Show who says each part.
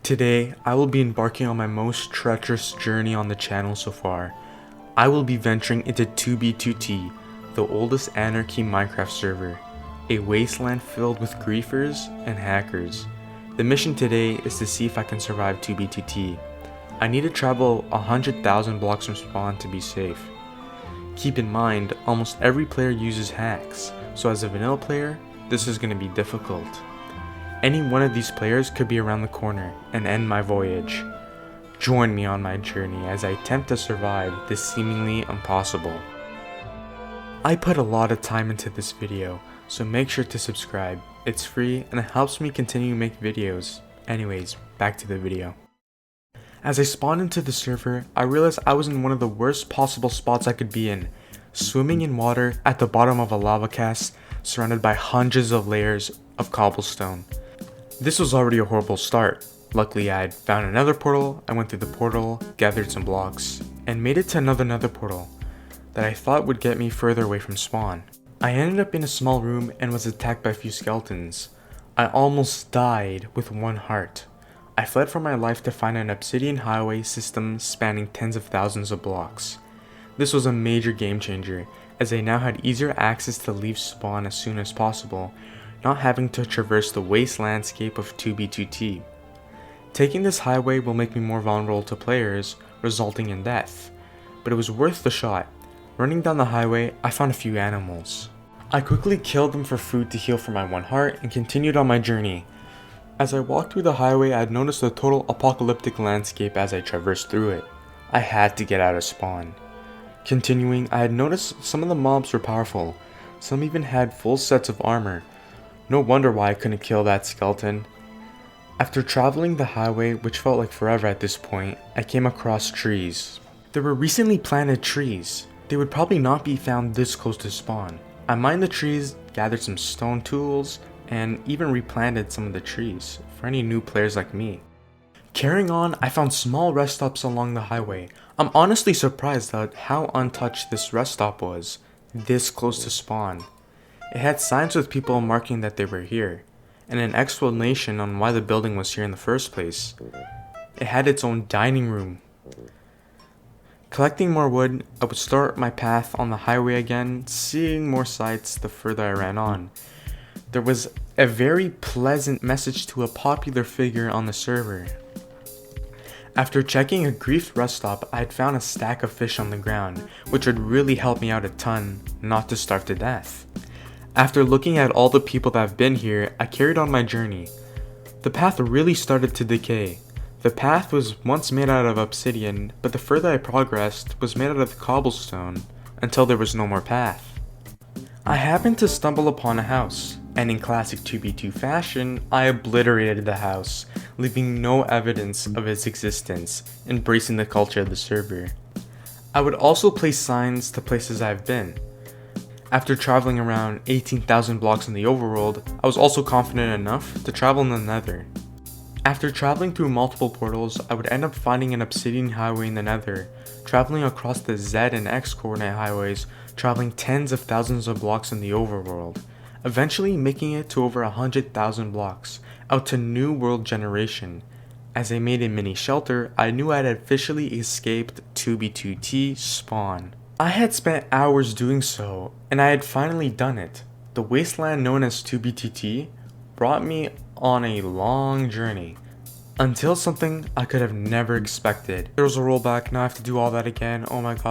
Speaker 1: Today, I will be embarking on my most treacherous journey on the channel so far. I will be venturing into 2B2T, the oldest anarchy Minecraft server, a wasteland filled with griefers and hackers. The mission today is to see if I can survive 2B2T. I need to travel 100,000 blocks from spawn to be safe. Keep in mind, almost every player uses hacks, so as a vanilla player, this is going to be difficult. Any one of these players could be around the corner and end my voyage. Join me on my journey as I attempt to survive this seemingly impossible. I put a lot of time into this video, so make sure to subscribe. It's free and it helps me continue to make videos. Anyways, back to the video. As I spawned into the server, I realized I was in one of the worst possible spots I could be in, swimming in water at the bottom of a lava cast surrounded by hundreds of layers of cobblestone. This was already a horrible start. Luckily, I had found another portal. I went through the portal, gathered some blocks, and made it to another nether portal that I thought would get me further away from spawn. I ended up in a small room and was attacked by a few skeletons. I almost died with one heart. I fled for my life to find an obsidian highway system spanning tens of thousands of blocks. This was a major game changer, as I now had easier access to leave spawn as soon as possible, not having to traverse the waste landscape of 2B2T. Taking this highway will make me more vulnerable to players, resulting in death, but it was worth the shot. Running down the highway, I found a few animals. I quickly killed them for food to heal from my one heart and continued on my journey. As I walked through the highway, I had noticed a total apocalyptic landscape as I traversed through it. I had to get out of spawn. Continuing, I had noticed some of the mobs were powerful. Some even had full sets of armor. No wonder why I couldn't kill that skeleton. After traveling the highway, which felt like forever at this point, I came across trees. There were recently planted trees. They would probably not be found this close to spawn. I mined the trees, gathered some stone tools, and even replanted some of the trees for any new players like me. Carrying on, I found small rest stops along the highway. I'm honestly surprised at how untouched this rest stop was, this close to spawn. It had signs with people marking that they were here, and an explanation on why the building was here in the first place. It had its own dining room. Collecting more wood, I would start my path on the highway again, seeing more sights the further I ran on. There was a very pleasant message to a popular figure on the server. After checking a grief rest stop, I had found a stack of fish on the ground, which would really help me out a ton not to starve to death. After looking at all the people that have been here, I carried on my journey. The path really started to decay. The path was once made out of obsidian, but the further I progressed was made out of cobblestone until there was no more path. I happened to stumble upon a house, and in classic 2B2 fashion, I obliterated the house, leaving no evidence of its existence, embracing the culture of the server. I would also place signs to places I've been. After traveling around 18,000 blocks in the overworld, I was also confident enough to travel in the nether. After traveling through multiple portals, I would end up finding an obsidian highway in the nether, traveling across the Z and X coordinate highways, traveling tens of thousands of blocks in the overworld, eventually making it to over 100,000 blocks, out to New World Generation. As I made a mini shelter, I knew I had officially escaped 2B2T spawn. I had spent hours doing so, and I had finally done it. The wasteland known as 2B2T brought me on a long journey, until something I could have never expected. There was a rollback, now I have to do all that again, oh my god.